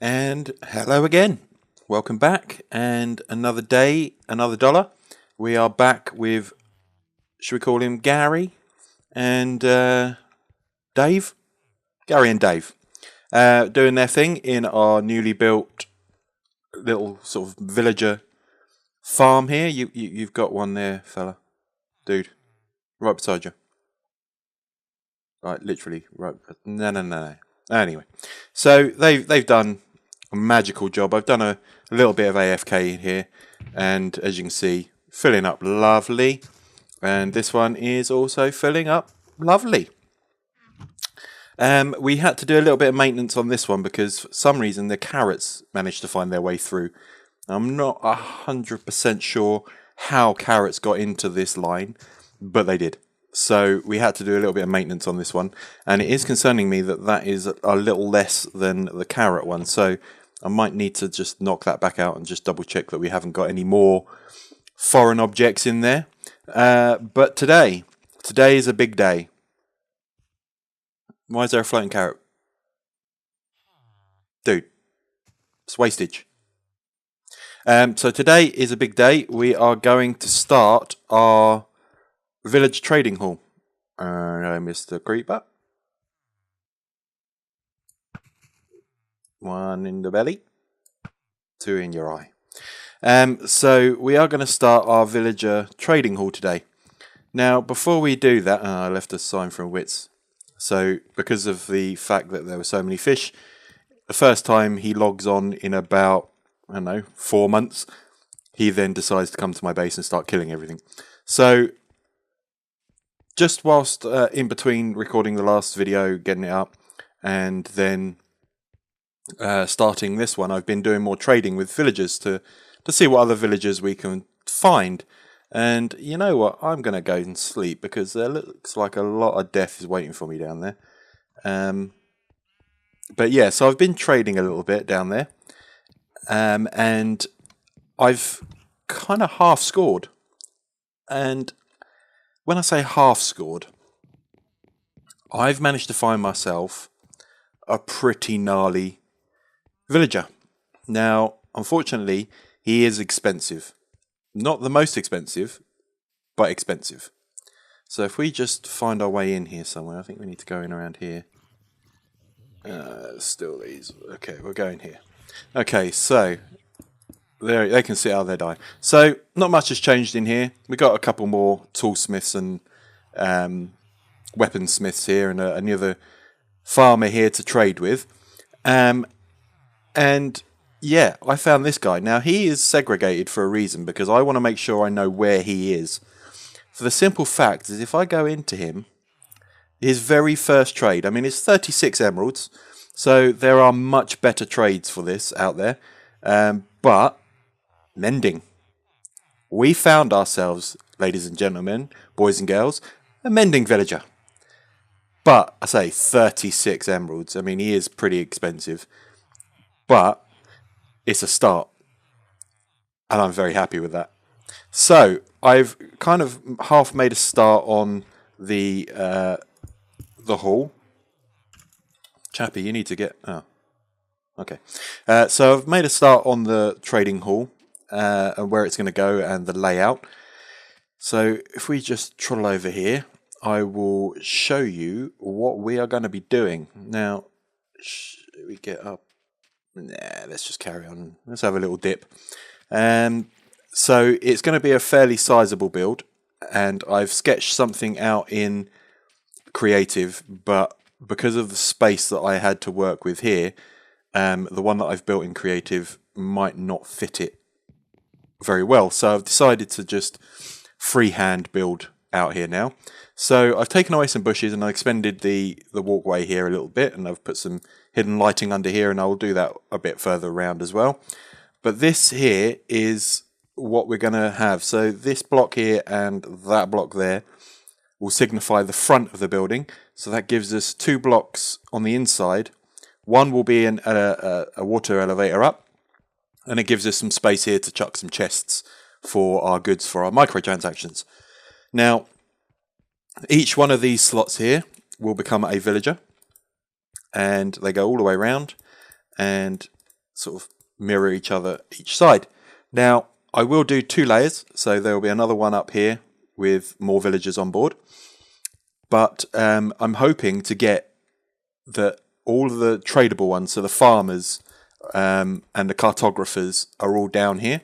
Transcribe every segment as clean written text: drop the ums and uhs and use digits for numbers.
And hello again. Welcome back. And another day, another dollar. We are back with, should we call him Gary and Dave? Gary and Dave. Doing their thing in our newly built little sort of villager farm here. You've got one there, fella. Dude. Right beside you. Right, literally. Right. No. Anyway. So they've done a magical job. I've done a little bit of AFK in here, and as you can see, filling up lovely, and this one is also filling up lovely. We had to do a little bit of maintenance on this one because for some reason the carrots managed to find their way through. I'm not 100% sure how carrots got into this line, but they did. So we had to do a little bit of maintenance on this one, and it is concerning me that is a little less than the carrot one. So I might need to just knock that back out and just double check that we haven't got any more foreign objects in there. But today is a big day. Why is there a floating carrot? Dude, it's wastage. So today is a big day. We are going to start our village trading hall. Mr. Creeper. One in the belly. Two in your eye. So we are going to start our villager trading hall today. Now, before we do that, I left a sign from Wits. So, because of the fact that there were so many fish, the first time he logs on in about, 4 months, he then decides to come to my base and start killing everything. So, just whilst in between recording the last video, getting it up, and then starting this one, I've been doing more trading with villagers to see what other villagers we can find. And you know what? I'm going to go and sleep because there looks like a lot of death is waiting for me down there. But yeah, so I've been trading a little bit down there. And I've kind of half scored. And when I say half scored, I've managed to find myself a pretty gnarly villager. Now, unfortunately, he is expensive. Not the most expensive, but expensive. So if we just find our way in here somewhere, I think we need to go in around here. Still these. Okay, we're going here. Okay, so there they can see how they die. So not much has changed in here. We got a couple more toolsmiths and weaponsmiths here, and another farmer here to trade with. And yeah, I found this guy. Now, he is segregated for a reason, because I want to make sure I know where he is. For the simple fact is, if I go into him, his very first trade, it's 36 emeralds, so there are much better trades for this out there. But, mending. We found ourselves, ladies and gentlemen, boys and girls, a mending villager. But, I say 36 emeralds. He is pretty expensive. But it's a start, and I'm very happy with that. So I've kind of half made a start on the hall. Chappie, you need to get. Oh, okay. So I've made a start on the trading hall and where it's going to go and the layout. So if we just trundle over here, I will show you what we are going to be doing. Now, should we get up? Nah, let's just carry on. Let's have a little dip. So it's going to be a fairly sizable build, and I've sketched something out in creative, but because of the space that I had to work with here, the one that I've built in creative might not fit it very well. So I've decided to just freehand build out here now. So I've taken away some bushes and I expanded the walkway here a little bit, and I've put some hidden lighting under here, and I will do that a bit further around as well. But this here is what we're going to have. So this block here and that block there will signify the front of the building. So that gives us 2 blocks on the inside. One will be a water elevator up, and it gives us some space here to chuck some chests for our goods, for our microtransactions. Now, each one of these slots here will become a villager, and they go all the way around, and sort of mirror each other each side. Now, I will do 2 layers, so there will be another one up here with more villagers on board. But I'm hoping to get that all of the tradable ones, so the farmers and the cartographers, are all down here.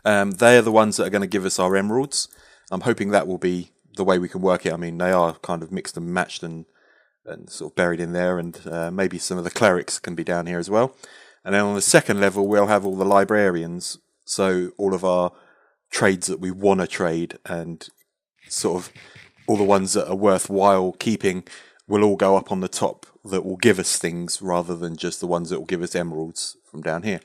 They are the ones that are going to give us our emeralds. I'm hoping that will be the way we can work it. I mean, they are kind of mixed and matched and sort of buried in there, and maybe some of the clerics can be down here as well. And then on the second level, we'll have all the librarians, so all of our trades that we want to trade and sort of all the ones that are worthwhile keeping will all go up on the top that will give us things rather than just the ones that will give us emeralds from down here.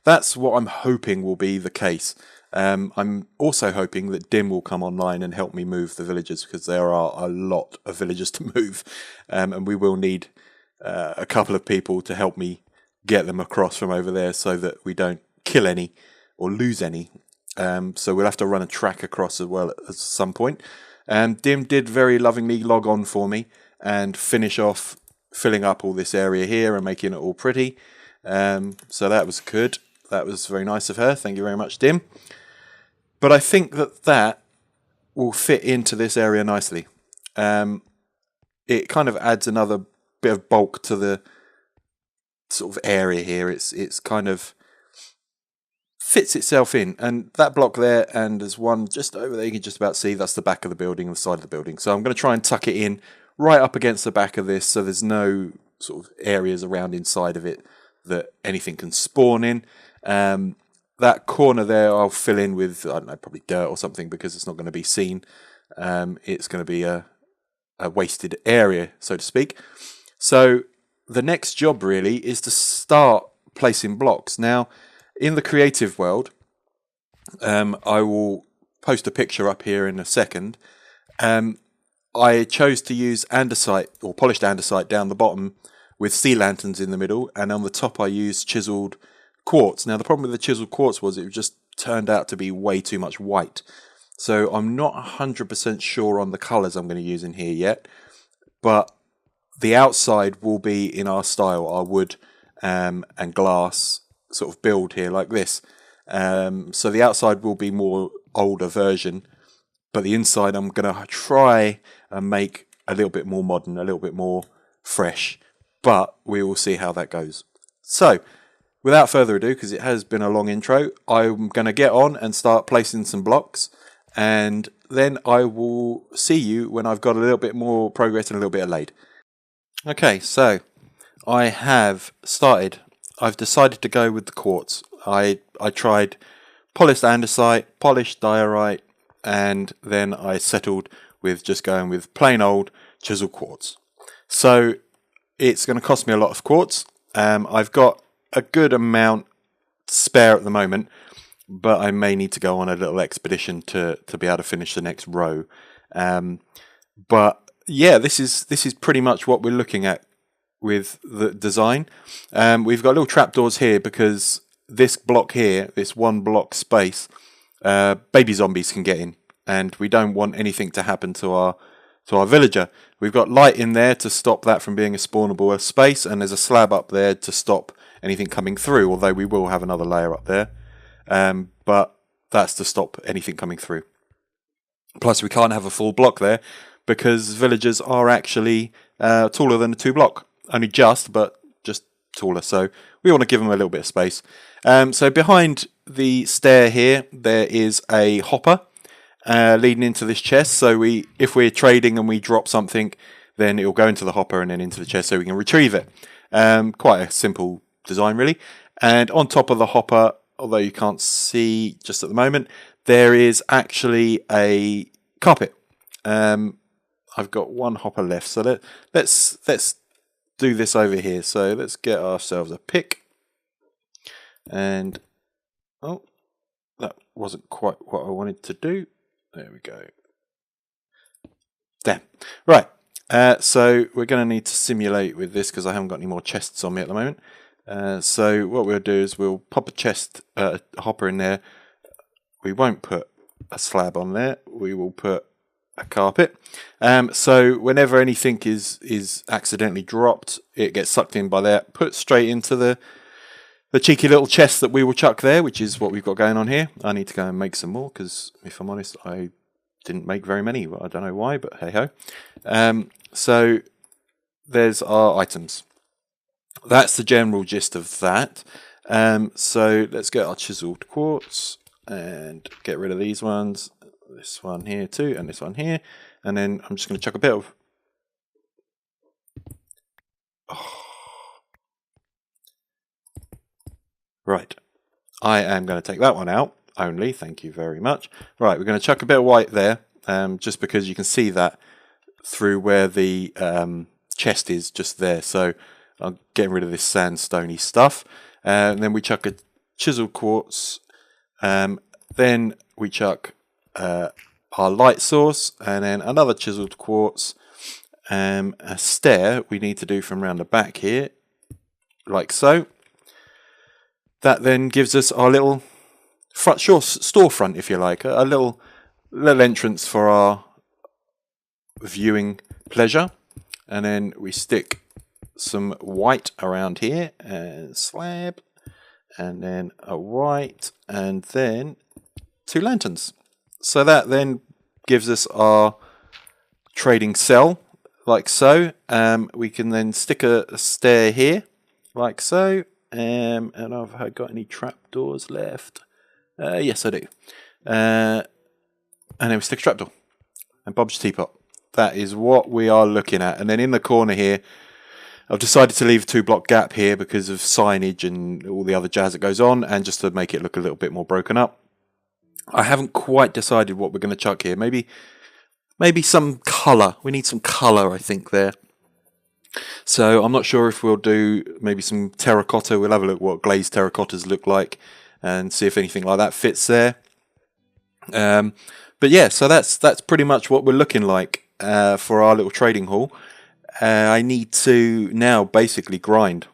That's what I'm hoping will be the case. I'm also hoping that Dim will come online and help me move the villagers, because there are a lot of villagers to move, and we will need a couple of people to help me get them across from over there so that we don't kill any or lose any. So we'll have to run a track across as well at some point. Dim did very lovingly log on for me and finish off filling up all this area here and making it all pretty. So that was good. That was very nice of her. Thank you very much, Dim. But I think that will fit into this area nicely. It kind of adds another bit of bulk to the sort of area here. It's kind of fits itself in, and that block there, and there's one just over there you can just about see, that's the back of the building and the side of the building. So I'm going to try and tuck it in right up against the back of this, so there's no sort of areas around inside of it that anything can spawn in. That corner there I'll fill in with, I don't know, probably dirt or something, because it's not going to be seen. It's going to be a wasted area, so to speak. So the next job really is to start placing blocks. Now, in the creative world, I will post a picture up here in a second. I chose to use andesite, or polished andesite, down the bottom with sea lanterns in the middle, and on the top I used chiseled quartz. Now the problem with the chiseled quartz was it just turned out to be way too much white. So I'm not 100% sure on the colours I'm going to use in here yet, but the outside will be in our style, our wood and glass sort of build here like this. So the outside will be more older version, but the inside I'm going to try and make a little bit more modern, a little bit more fresh, but we will see how that goes. So without further ado, because it has been a long intro, I'm going to get on and start placing some blocks, and then I will see you when I've got a little bit more progress and a little bit of laid. Okay, so I have started. I've decided to go with the quartz. I tried polished andesite, polished diorite, and then I settled with just going with plain old chiseled quartz. So it's going to cost me a lot of quartz. I've got a good amount spare at the moment, but I may need to go on a little expedition to be able to finish the next row. But yeah, this is pretty much what we're looking at with the design. We've got little trapdoors here because this block here, this one block space, baby zombies can get in, and we don't want anything to happen to our villager. We've got light in there to stop that from being a spawnable space, and there's a slab up there to stop anything coming through, although we will have another layer up there. But that's to stop anything coming through. Plus, we can't have a full block there because villagers are actually taller than a 2 block. Only just, but just taller. So we want to give them a little bit of space. So behind the stair here, there is a hopper leading into this chest. So if we're trading and we drop something, then it will go into the hopper and then into the chest so we can retrieve it. Quite a simple design, really. And on top of the hopper, although you can't see just at the moment, there is actually a carpet. I've got one hopper left, so let's do this over here. So let's get ourselves a pick, and oh, that wasn't quite what I wanted to do. There we go. There. Right. So we're going to need to simulate with this because I haven't got any more chests on me at the moment. So what we'll do is we'll pop a chest, a hopper in there. We won't put a slab on there. We will put a carpet. So whenever anything is accidentally dropped, it gets sucked in by that, put straight into the the cheeky little chest that we will chuck there, which is what we've got going on here. I need to go and make some more because, if I'm honest, I didn't make very many. I don't know why, but hey ho. So there's our items. That's the general gist of that. So let's get our chiseled quartz and get rid of these ones. This one here too, and this one here. And then I'm just going to chuck a bit of... Right. I am going to take that one out only. Thank you very much. Right, we're going to chuck a bit of white there, just because you can see that through where the chest is just there. So I'm getting rid of this sandstony stuff. And then we chuck a chiseled quartz. Then we chuck our light source, and then another chiseled quartz. A stair we need to do from round the back here, like so. That then gives us our little storefront, if you like, a little entrance for our viewing pleasure. And then we stick some white around here, and slab, and then a white, and then 2 lanterns. So that then gives us our trading cell, like so. We can then stick a stair here, like so. And have I got any trapdoors left? Yes, I do. And then we stick a trapdoor. And Bob's teapot. That is what we are looking at. And then in the corner here, I've decided to leave a 2-block gap here because of signage and all the other jazz that goes on, and just to make it look a little bit more broken up. I haven't quite decided what we're going to chuck here. Maybe some colour. We need some colour, I think, there. So I'm not sure if we'll do maybe some terracotta. We'll have a look what glazed terracottas look like and see if anything like that fits there. But yeah, so that's pretty much what we're looking like for our little trading hall. I need to now basically grind.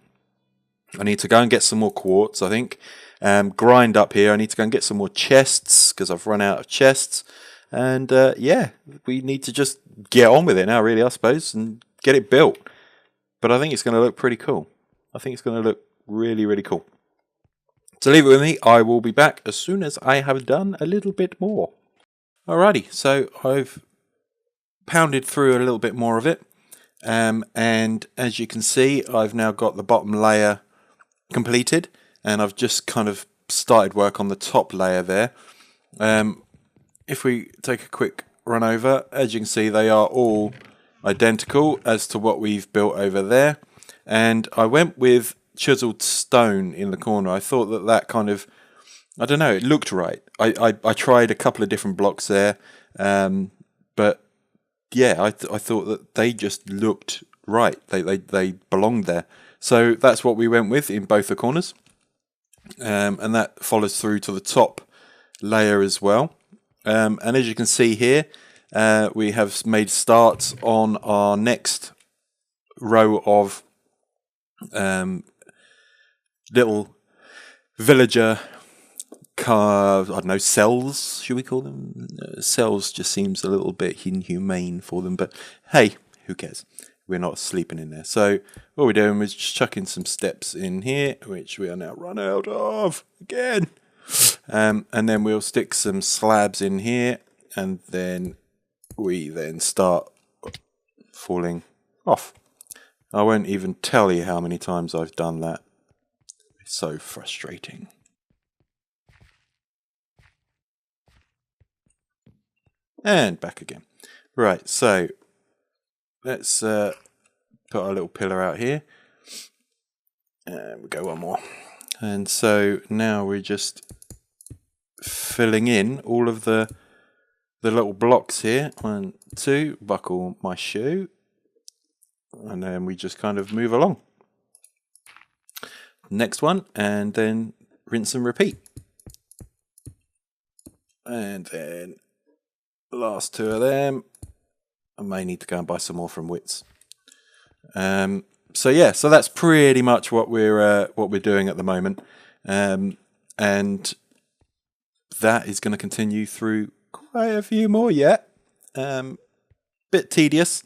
I need to go and get some more quartz, I think. Grind up here. I need to go and get some more chests because I've run out of chests. And yeah, we need to just get on with it now, really, I suppose, and get it built. But I think it's going to look pretty cool. I think it's going to look really, really cool. So leave it with me. I will be back as soon as I have done a little bit more. Alrighty, so I've pounded through a little bit more of it. And as you can see, I've now got the bottom layer completed. And I've just kind of started work on the top layer there. If we take a quick run over, as you can see, they are all identical as to what we've built over there. And I went with chiseled stone in the corner. I thought that kind of, I don't know, it looked right. I tried a couple of different blocks there, but yeah, I thought that they just looked right. They belonged there. So that's what we went with in both the corners, and that follows through to the top layer as well. And as you can see here, we have made starts on our next row of little villager I don't know, cells, should we call them? Cells just seems a little bit inhumane for them, but hey, who cares? We're not sleeping in there. So what we're doing is just chucking some steps in here, which we are now run out of again. And then we'll stick some slabs in here, and then we then start falling off. I won't even tell you how many times I've done that. It's so frustrating. And back again. Right, so let's put our little pillar out here. And we go one more. And so now we're just filling in all of the little blocks here. 1, 2, buckle my shoe. And then we just kind of move along. Next one, and then rinse and repeat. And then the last 2 of them. I may need to go and buy some more from Wits. So yeah, so that's pretty much what we're doing at the moment, and that is going to continue through quite a few more yet. Bit tedious,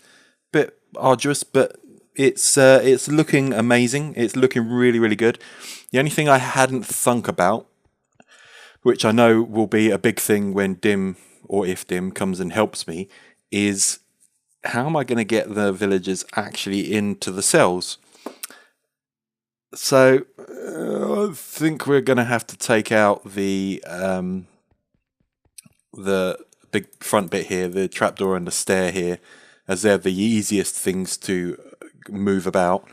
bit arduous, but it's looking amazing. It's looking really, really good. The only thing I hadn't thunk about, which I know will be a big thing when Dim, or if Dim comes and helps me, is how am I going to get the villagers actually into the cells? So I think we're going to have to take out the big front bit here, the trapdoor and the stair here, as they're the easiest things to move about,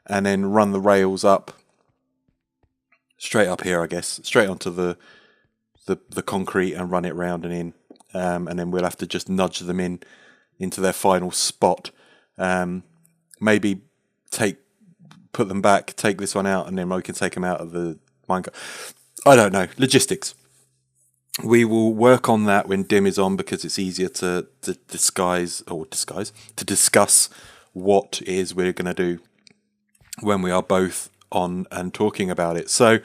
and then run the rails up, straight up here, I guess, straight onto the concrete and run it round and in, and then we'll have to just nudge them into their final spot. Maybe put them back, take this one out, and then we can take them out of the minecart. I don't know. Logistics. We will work on that when Dim is on, because it's easier to discuss what it is we're going to do when we are both on and talking about it. So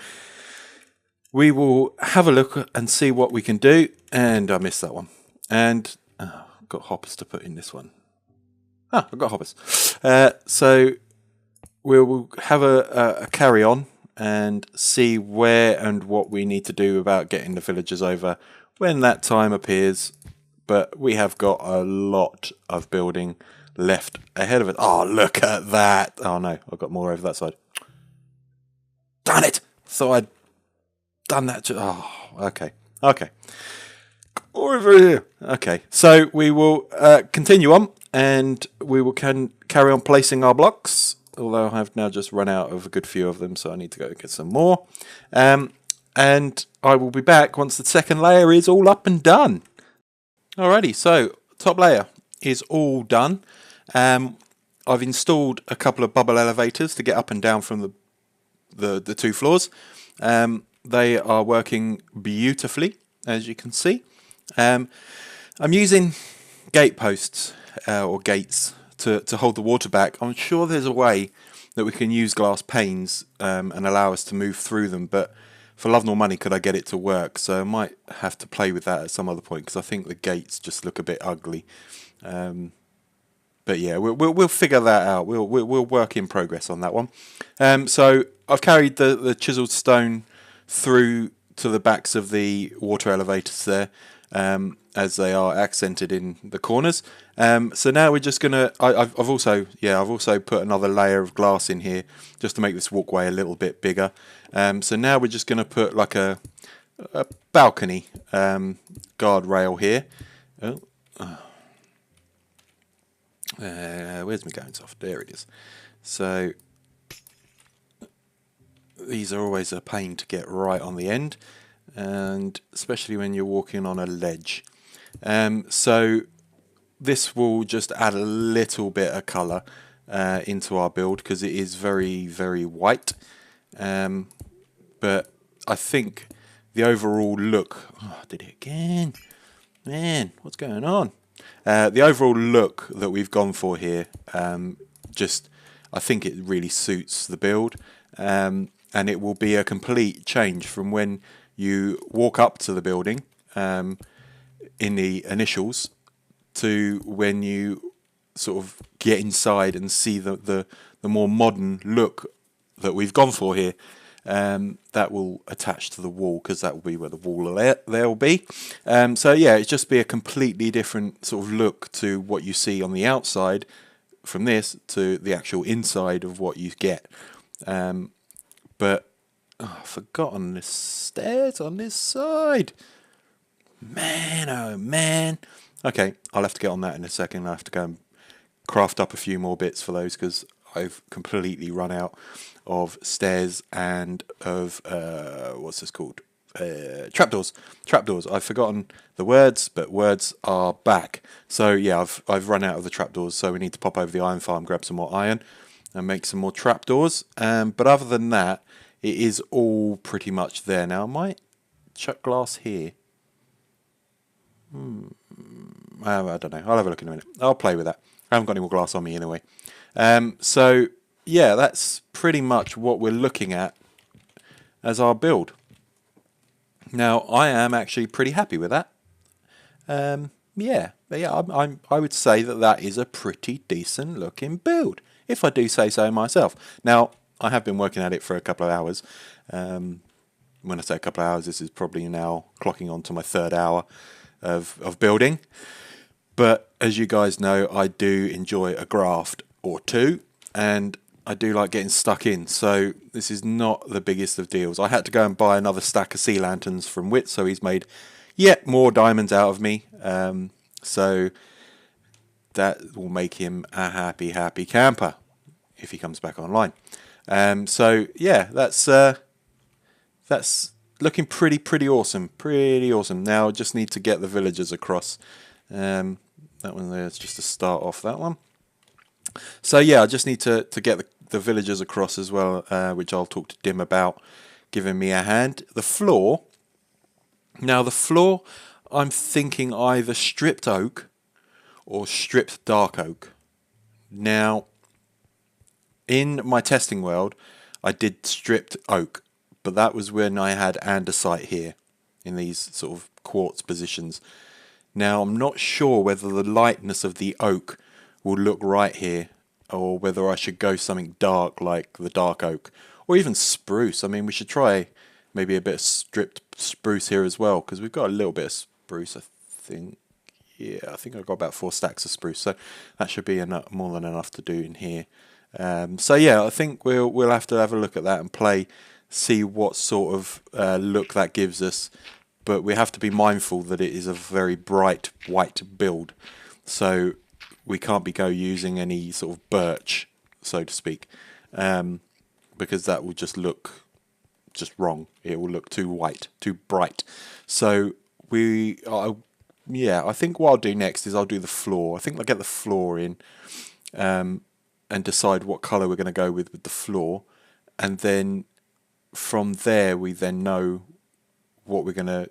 we will have a look and see what we can do. And I missed that one. And I've got hoppers to put in this one. I've got hoppers. So we'll have a carry on and see where and what we need to do about getting the villagers over when that time appears. But we have got a lot of building left ahead of it. Oh, look at that. Oh no, I've got more over that side. Darn it! So I'd done that. Okay. Over here. Okay, so we will continue on, and we will carry on placing our blocks. Although I have now just run out of a good few of them, so I need to go get some more. And I will be back once the second layer is all up and done. Alrighty, so top layer is all done. I've installed a couple of bubble elevators to get up and down from the 2 floors. They are working beautifully, as you can see. I'm using gate posts or gates to hold the water back. I'm sure there's a way that we can use glass panes and allow us to move through them, but for love nor money could I get it to work. So I might have to play with that at some other point, because I think the gates just look a bit ugly. But yeah, we'll figure that out. We'll work in progress on that one. So I've carried the chiseled stone through to the backs of the water elevators there, as they are accented in the corners. So now we're just gonna. I've also put another layer of glass in here just to make this walkway a little bit bigger. So now we're just gonna put like a balcony guardrail here. Where's my going soft? There it is. So these are always a pain to get right on the end, and especially when you're walking on a ledge. So this will just add a little bit of colour into our build, because it is very, very white. But I think the overall look... Oh, I did it again. Man, what's going on? The overall look that we've gone for here, I think it really suits the build. And it will be a complete change from when you walk up to the building in the initials to when you sort of get inside and see the more modern look that we've gone for here. That will attach to the wall, because that will be where the wall there will be. So yeah, it's just be a completely different sort of look to what you see on the outside from this to the actual inside of what you get. But I've forgotten the stairs on this side. Man, oh man. Okay, I'll have to get on that in a second. I'll have to go and craft up a few more bits for those, because I've completely run out of stairs and of what's this called? Trapdoors. I've forgotten the words, but words are back. So yeah, I've run out of the trapdoors. So we need to pop over the iron farm, grab some more iron, and make some more trapdoors. But other than that, it is all pretty much there now. I might chuck glass here. I don't know. I'll have a look in a minute. I'll play with that. I haven't got any more glass on me anyway. So yeah, that's pretty much what we're looking at as our build. Now, I am actually pretty happy with that. I would say that is a pretty decent looking build. if I do say so myself. Now, I have been working at it for a couple of hours. When I say a couple of hours, this is probably now clocking on to my 3rd hour of building. But as you guys know, I do enjoy a graft or two, and I do like getting stuck in. So this is not the biggest of deals. I had to go and buy another stack of sea lanterns from Wit, so he's made yet more diamonds out of me. So that will make him a happy, happy camper if he comes back online. So yeah, that's looking pretty awesome. Pretty awesome. Now I just need to get the villagers across. That one there is just to start off that one. So yeah, I just need to get the villagers across as well, which I'll talk to Dim about, giving me a hand. The floor. Now the floor, I'm thinking either stripped oak or stripped dark oak. Now, in my testing world, I did stripped oak, but that was when I had andesite here in these sort of quartz positions. Now, I'm not sure whether the lightness of the oak will look right here, or whether I should go something dark like the dark oak, or even spruce. I mean, we should try maybe a bit of stripped spruce here as well, because we've got a little bit of spruce, I think. Yeah, I think I've got about 4 stacks of spruce, so that should be more than enough to do in here. So yeah, I think we'll have to have a look at that and play, see what sort of look that gives us. But we have to be mindful that it is a very bright white build, so we can't be using any sort of birch, so to speak, because that will just look just wrong. It will look too white, too bright. So yeah, I think what I'll do next is I'll do the floor. I think I'll get the floor in and decide what colour we're going to go with the floor, and then from there we then know what we're going to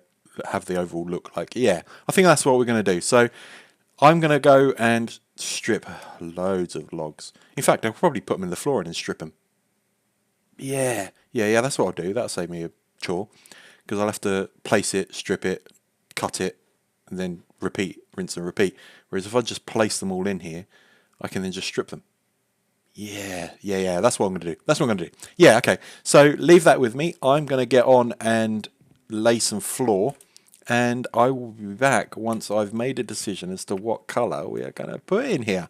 have the overall look like. Yeah, I think that's what we're going to do. So I'm going to go and strip loads of logs. In fact, I'll probably put them in the floor and strip them. Yeah, that's what I'll do. That'll save me a chore, because I'll have to place it, strip it, cut it, and then repeat, rinse and repeat. Whereas if I just place them all in here, I can then just strip them. Yeah, that's what I'm going to do. Yeah, okay. So leave that with me. I'm going to get on and lay some floor, and I will be back once I've made a decision as to what colour we are going to put in here.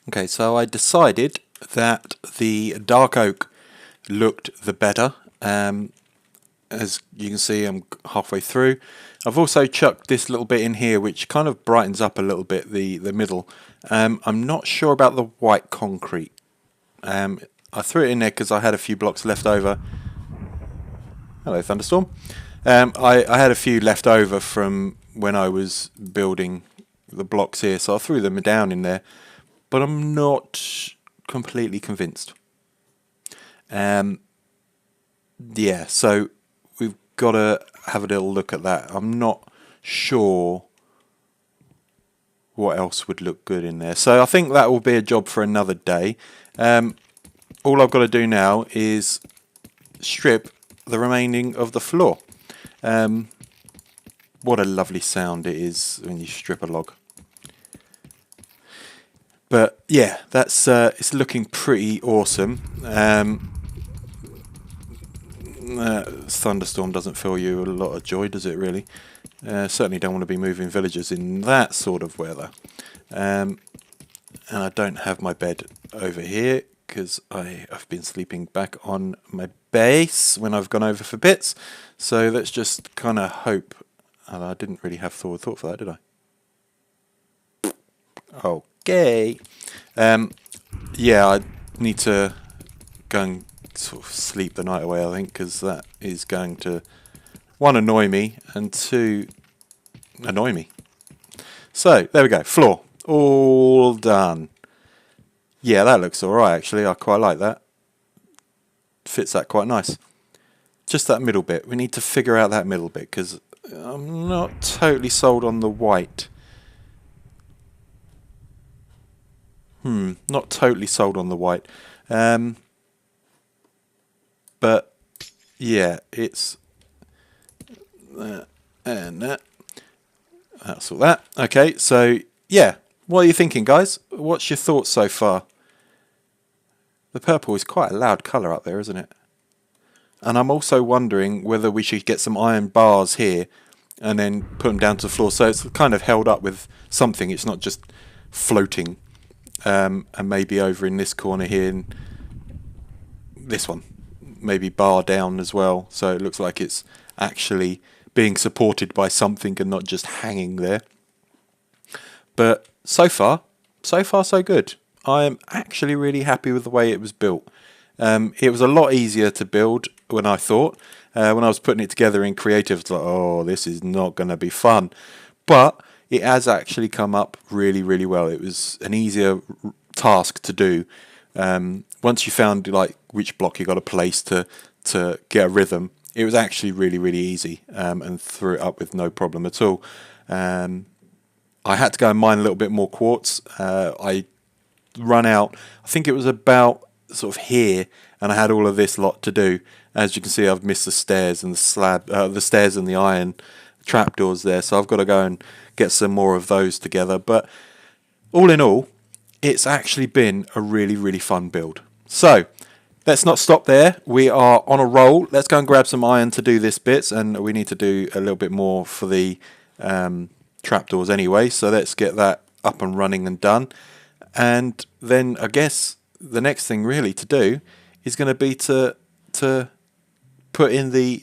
Okay, so I decided that the dark oak looked the better. As you can see, I'm halfway through. I've also chucked this little bit in here, which kind of brightens up a little bit the middle. I'm not sure about the white concrete. I threw it in there because I had a few blocks left over. Hello, thunderstorm. I had a few left over from when I was building the blocks here, so I threw them down in there. But I'm not completely convinced. Yeah, so we've got to have a little look at that. I'm not sure what else would look good in there. So I think that will be a job for another day. All I've got to do now is strip the remaining of the floor. What a lovely sound it is when you strip a log. But yeah, that's it's looking pretty awesome. Thunderstorm doesn't fill you a lot of joy, does it really? Certainly don't want to be moving villagers in that sort of weather. And I don't have my bed over here because I've been sleeping back on my base when I've gone over for bits. So let's just kind of hope. And I didn't really have thought for that, did I? Okay. Yeah, I need to go and sort of sleep the night away, I think, because that is going to, 1, annoy me, and 2, annoy me. So, there we go. Floor. All done. Yeah, that looks alright, actually. I quite like that. Fits that quite nice. Just that middle bit. We need to figure out that middle bit, because I'm not totally sold on the white. Not totally sold on the white. But, yeah, it's that and that. That's all that. Okay, so, yeah. What are you thinking, guys? What's your thoughts so far? The purple is quite a loud colour up there, isn't it? And I'm also wondering whether we should get some iron bars here and then put them down to the floor, so it's kind of held up with something. It's not just floating. And maybe over in this corner here, in this one, maybe bar down as well, so it looks like it's actually being supported by something and not just hanging there. But so far so good. I am actually really happy with the way it was built. It was a lot easier to build when I thought. When I was putting it together in creative, it's like, oh, this is not going to be fun. But it has actually come up really, really well. It was an easier task to do. Once you found like which block you got to place to get a rhythm, it was actually really, really easy, and threw it up with no problem at all. I had to go and mine a little bit more quartz. I run out, I think it was about sort of here, and I had all of this lot to do. As you can see, I've missed the stairs and the slab, the stairs and the iron trapdoors there, so I've got to go and get some more of those together. But all in all, it's actually been a really, really fun build. So let's not stop there. We are on a roll. Let's go and grab some iron to do this bits, and we need to do a little bit more for the trapdoors anyway, so let's get that up and running and done. And then I guess the next thing really to do is going to be to put in the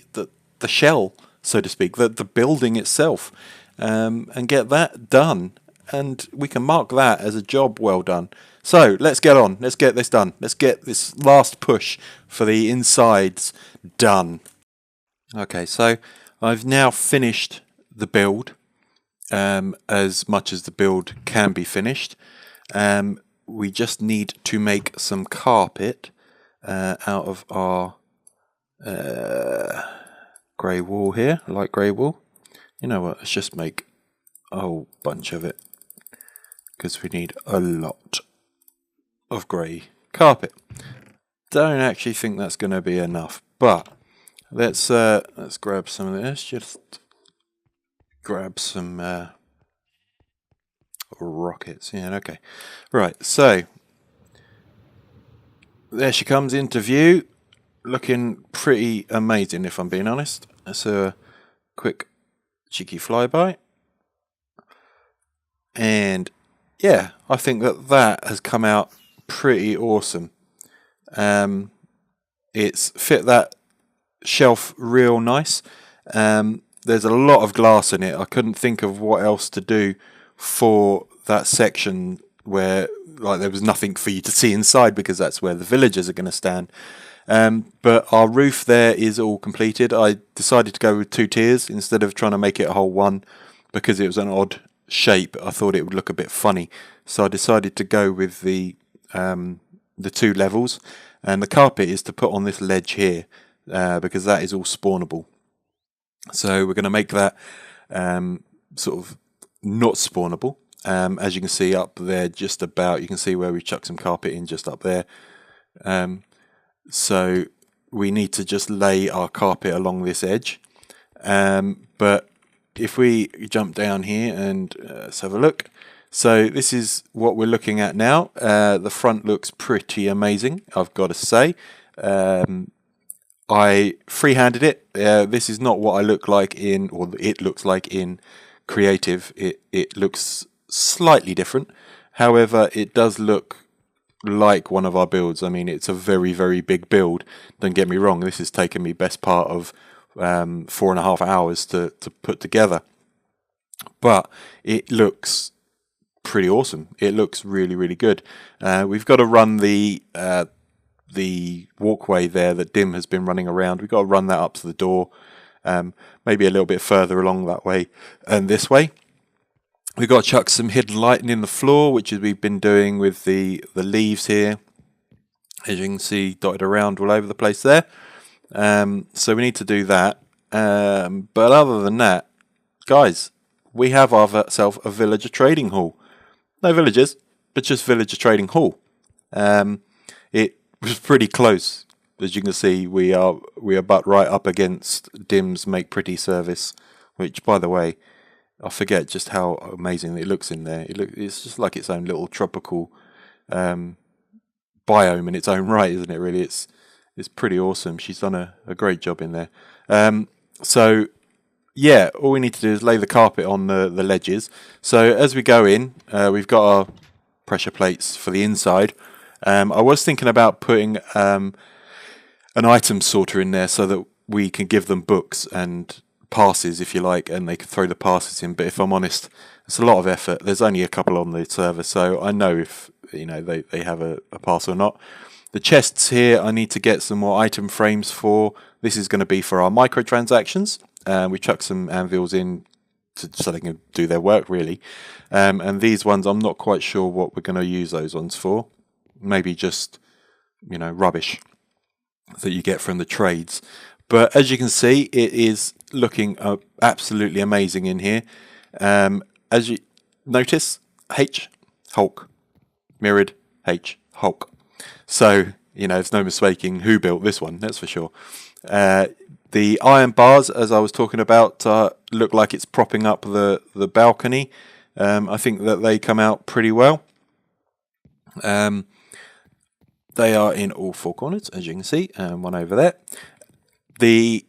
shell, so to speak, the building itself, and get that done, and we can mark that as a job well done. So let's get on, let's get this done, let's get this last push for the insides done. Okay, so I've now finished the build, as much as the build can be finished. We just need to make some carpet out of our grey wool here, light grey wool. You know what, let's just make a whole bunch of it, because we need a lot of grey carpet. Don't actually think that's going to be enough, but let's grab some of this. Just grab some rockets. Yeah, okay. Right, so there she comes into view, looking pretty amazing if I'm being honest. That's a quick cheeky flyby. And yeah, I think that has come out pretty awesome. It's fit that shelf real nice. There's a lot of glass in it. I couldn't think of what else to do for that section where like there was nothing for you to see inside, because that's where the villagers are going to stand. But our roof there is all completed. I decided to go with 2 tiers instead of trying to make it a whole one, because it was an odd shape. I thought it would look a bit funny, so I decided to go with the 2 levels. And the carpet is to put on this ledge here, because that is all spawnable. So we're going to make that sort of not spawnable. As you can see up there, just about, you can see where we chucked some carpet in just up there. So we need to just lay our carpet along this edge. But if we jump down here and let's have a look. So this is what we're looking at now. The front looks pretty amazing, I've got to say. I freehanded it. This is not what I look like in, or it looks like in creative. It looks slightly different. However, it does look like one of our builds. I mean, it's a very, very big build. Don't get me wrong. This has taken me best part of 4.5 hours to put together. But it looks pretty awesome. It looks really, really good. We've got to run the walkway there that Dim has been running around. We've got to run that up to the door, maybe a little bit further along that way and this way. We've got to chuck some hidden lighting in the floor, which we've been doing with the leaves here, as you can see dotted around all over the place there. So we need to do that. But other than that, guys, we have ourselves a villager trading hall. No villagers, but just villager trading hall. It was pretty close. As you can see, we are but right up against Dim's Make Pretty service, which, by the way, I forget just how amazing it looks in there. It's just like its own little tropical biome in its own right, isn't it? Really, it's pretty awesome. She's done a great job in there. So yeah, all we need to do is lay the carpet on the ledges. So as we go in, we've got our pressure plates for the inside. I was thinking about putting an item sorter in there so that we can give them books and passes, if you like, and they can throw the passes in. But if I'm honest, it's a lot of effort. There's only a couple on the server, so I know if they have a pass or not. The chests here, I need to get some more item frames for. This is going to be for our microtransactions. We chuck some anvils in so they can do their work, really. And these ones, I'm not quite sure what we're going to use those ones for. Maybe just, rubbish that you get from the trades. But as you can see, it is looking absolutely amazing in here. As you notice, H, Hulk. Mirrored, H, Hulk. So, there's no mistaking who built this one, that's for sure. The iron bars, as I was talking about, look like it's propping up the balcony. I think that they come out pretty well. They are in all four corners, as you can see, and one over there. The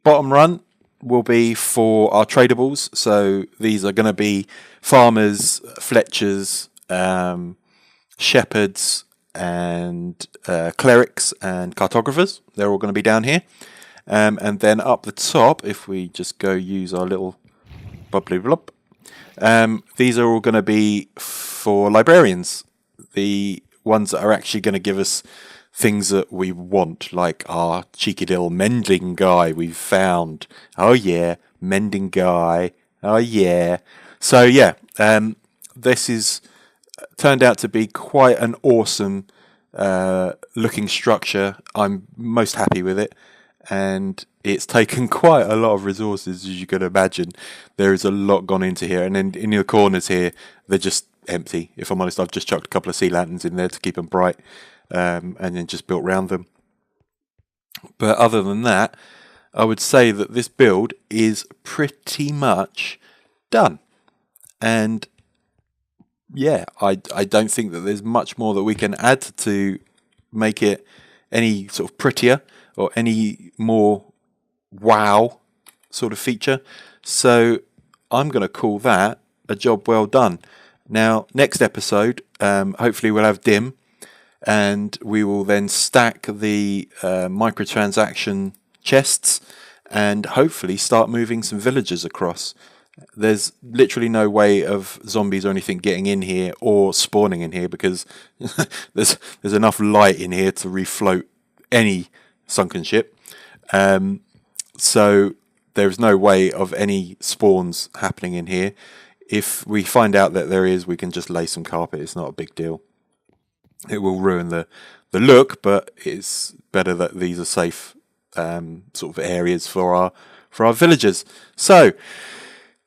bottom run will be for our tradables. So these are going to be farmers, fletchers, shepherds, and clerics and cartographers. They're all going to be down here. And then up the top, if we just go use our little bubbly blub, these are all going to be for librarians. The ones that are actually going to give us things that we want, like our cheeky little mending guy we've found. Oh yeah, mending guy. Oh yeah. So yeah, this is turned out to be quite an awesome looking structure. I'm most happy with it, and it's taken quite a lot of resources, as you can imagine. There is a lot gone into here, and then in the corners here, they're just empty. If I'm honest, I've just chucked a couple of sea lanterns in there to keep them bright, and then just built round them. But other than that, I would say that this build is pretty much done. And yeah, I don't think that there's much more that we can add to make it any sort of prettier or any more wow sort of feature. So I'm going to call that a job well done. Now, next episode, hopefully we'll have Dim, and we will then stack the microtransaction chests and hopefully start moving some villagers across. There's literally no way of zombies or anything getting in here or spawning in here because there's enough light in here to refloat any sunken ship. So there's no way of any spawns happening in here. If we find out that there is, we can just lay some carpet. It's not a big deal. It will ruin the look, but it's better that these are safe sort of areas for our villagers. So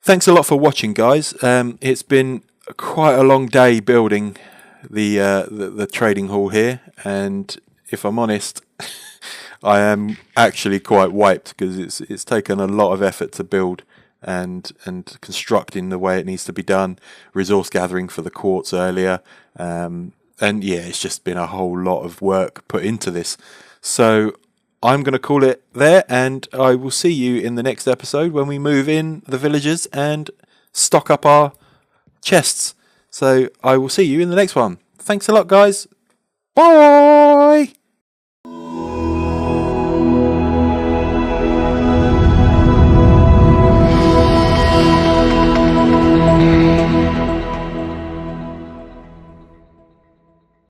thanks a lot for watching, guys. It's been quite a long day building the trading hall here, and if I'm honest, I am actually quite wiped because it's taken a lot of effort to build and construct in the way it needs to be done. Resource gathering for the quartz earlier, and yeah, it's just been a whole lot of work put into this. So I'm going to call it there, and I will see you in the next episode when we move in the villagers and stock up our chests. So I will see you in the next one. Thanks a lot, guys. Bye!